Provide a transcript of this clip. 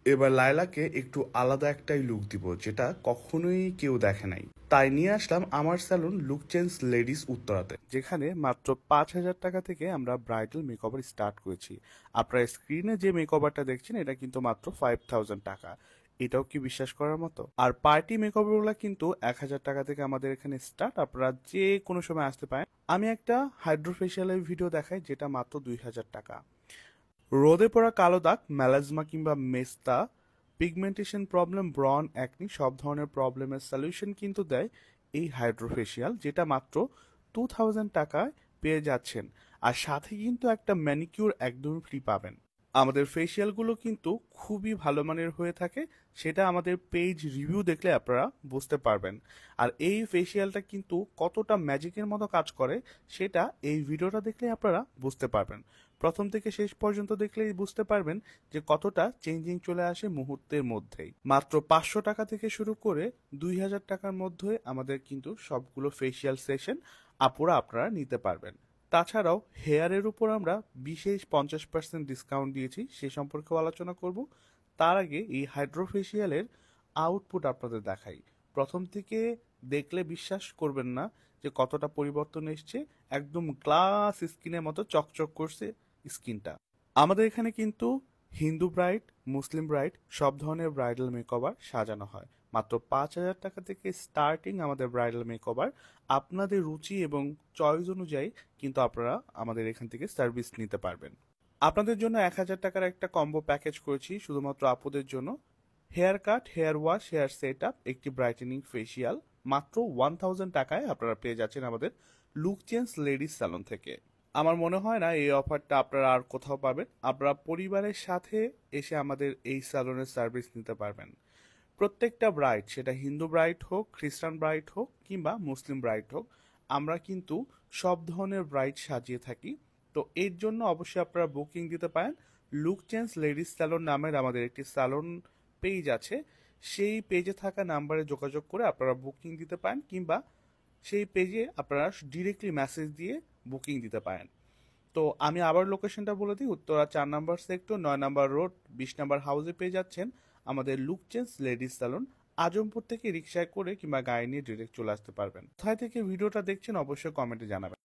এবার লায়লাকে একটু আলাদা একটাই লুক দিব, যেটা কখনোই কেউ দেখে নাই। তাই নিয়ে আসলাম আমার স্যালুন লুক চেঞ্জ লেডিস উত্তরাতে, যেখানে মাত্র 5,000 টাকা থেকে আমরা ব্রাইডাল মেকওভার স্টার্ট করেছি। আপনারা স্ক্রিনে যে মেকওভারটা দেখছেন এটা কিন্তু মাত্র 5,000 টাকা। এটাও কি বিশ্বাস করার মতো? আর পার্টি মেকওভারগুলো কিন্তু 1,000 টাকা থেকে আমাদের এখানে স্টার্ট। আপনারা যে কোনো সময় আসতে পারেন। আমি একটা হাইড্রোফেশিয়ালের ভিডিও দেখাই, যেটা মাত্র 2,000 টাকা। রোদে পড়া কালো দাগ, মেলাজমা কিংবা মেস্তা, পিগমেন্টেশন প্রবলেম, ব্রন, অ্যাকনি সব ধরনের প্রবলেমের সলিউশন কিন্তু দেয় এই হাইড্রোফেশিয়াল, যেটা মাত্র 2,000 টাকায় পেয়ে যাচ্ছেন। আর সাথে কিন্তু একটা ম্যানিকিউর একদম ফ্রি পাবেন। আমাদের ফেসিয়ালগুলো কিন্তু খুবই ভালো মানের হয়ে থাকে, সেটা আমাদের পেজ রিভিউ দেখলে আপনারা বুঝতে পারবেন। আর এই ফেসিয়ালটা কিন্তু কতটা ম্যাজিকের মতো কাজ করে সেটা এই ভিডিওটা দেখলে আপনারা বুঝতে পারবেন। প্রথম থেকে শেষ পর্যন্ত দেখলেই বুঝতে পারবেন যে কতটা চেঞ্জিং চলে আসে মুহূর্তের মধ্যেই। মাত্র 500 টাকা থেকে শুরু করে 2,000 টাকার মধ্যে আমাদের কিন্তু সবগুলো ফেসিয়াল সেশন আপনারা নিতে পারবেন। তাছাড়াও হেয়ারের উপর আমরা বিশেষ 50% ডিসকাউন্ট দিয়েছি, সে সম্পর্কেও আলোচনা করব। তার আগে এই হাইড্রোফেশিয়ালের আউটপুট আপনাদের দেখাই। প্রথম থেকে দেখলে বিশ্বাস করবেন না যে কতটা পরিবর্তন এসছে। একদম গ্লাস স্কিনের মতো চকচক করছে স্কিনটা। আমাদের এখানে কিন্তু হিন্দু ব্রাইড, মুসলিম ব্রাইড সব ধরনের ব্রাইডাল মেকওভার সাজানো হয়। মাত্র 5,000 টাকা থেকে স্টার্টিং আমাদের ব্রাইডাল মেকওভার। আপনাদের রুচি এবং চয়েস অনুযায়ী কিন্তু আপনারা আমাদের এখান থেকে সার্ভিস নিতে পারবেন। আপনাদের জন্য 1,000 টাকার একটা কম্বো প্যাকেজ করেছি শুধুমাত্র আপুদের জন্য। Haircut, hair wash, hair set up, একটি ব্রাইটেনিং ফেসিয়াল মাত্র 1,000 টাকায় আপনারা পেয়ে যাচ্ছেন আমাদের লুক চেঞ্জ লেডিস স্যালন থেকে। আমার মনে হয় না এই অফারটা আপনারা আর কোথাও পাবেন। আপনারা পরিবারের সাথে এসে আমাদের এই স্যালনের সার্ভিস নিতে পারবেন। প্রত্যেকটা ব্রাইড, সেটা হিন্দু ব্রাইড হোক, খ্রিস্টান ব্রাইড হোক কিংবা মুসলিম ব্রাইড হোক, আমরা কিন্তু সব ধরনের ব্রাইড সাজিয়ে থাকি। তো এর জন্য অবশ্যই আপনারা বুকিং দিতে পারেন। লুক চেঞ্জ লেডিস স্যালন নামের আমাদের একটি স্যালন পেজ আছে, সেই পেজে থাকা নাম্বারে যোগাযোগ করে আপনারা বুকিং দিতে পারেন, কিংবা সেই পেজে আপনারা ডিরেক্টলি মেসেজ দিয়ে বুকিং দিতে পারেন। তো আমি আবার লোকেশনটা বলে দিই, উত্তরা 4 নম্বর সেক্টর, 9 নম্বর রোড, 20 নম্বর হাউসে পেয়ে যাচ্ছেন আমাদের look change ladies salon. Azampur থেকে রিক্সায় করে কিংবা গাড়ি নিয়ে ডিরেক্ট চলে আসতে পারবেন। কোথায় থেকে ভিডিওটা দেখছেন অবশ্যই কমেন্টে জানাবেন।